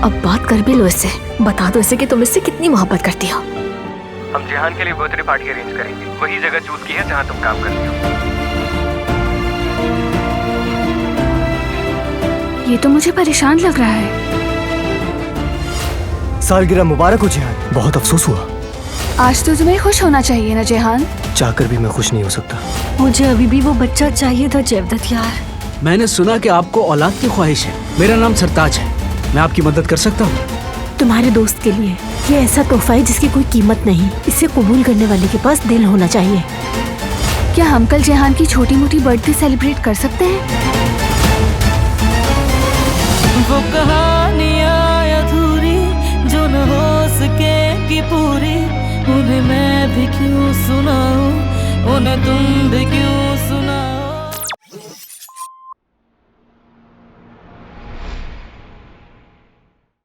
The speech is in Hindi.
अब बात कर भी लो इससे, बता दो इसे कि तुम इससे कितनी मोहब्बत करती हो। हम जेहान के लिए बर्थडे पार्टी अरेंज करेंगे, वही जगह चूज की है जहाँ तुम काम करती हो। ये तो मुझे परेशान लग रहा है। सालगिरह मुबारक हो जेहान। बहुत अफसोस हुआ। आज तो तुम्हें खुश होना चाहिए ना जेहान। चाहकर भी मैं खुश नहीं हो सकता। मुझे अभी भी वो बच्चा चाहिए था जवदत यार। मैंने सुना कि आपको औलाद की ख्वाहिश है। मेरा नाम सरताज है, मैं आपकी मदद कर सकता हूँ। तुम्हारे दोस्त के लिए ये ऐसा तोहफा है जिसकी कोई कीमत नहीं। इसे कबूल करने वाले के पास दिल होना चाहिए। क्या हम कल जेहान की छोटी मोटी बर्थडे सेलिब्रेट कर सकते हैं? वो कहानियाँ अधूरी जो न हो सकेगी पूरी, उन्हें मैं भी क्यों सुनाऊं, उन्हें तुम भी क्यों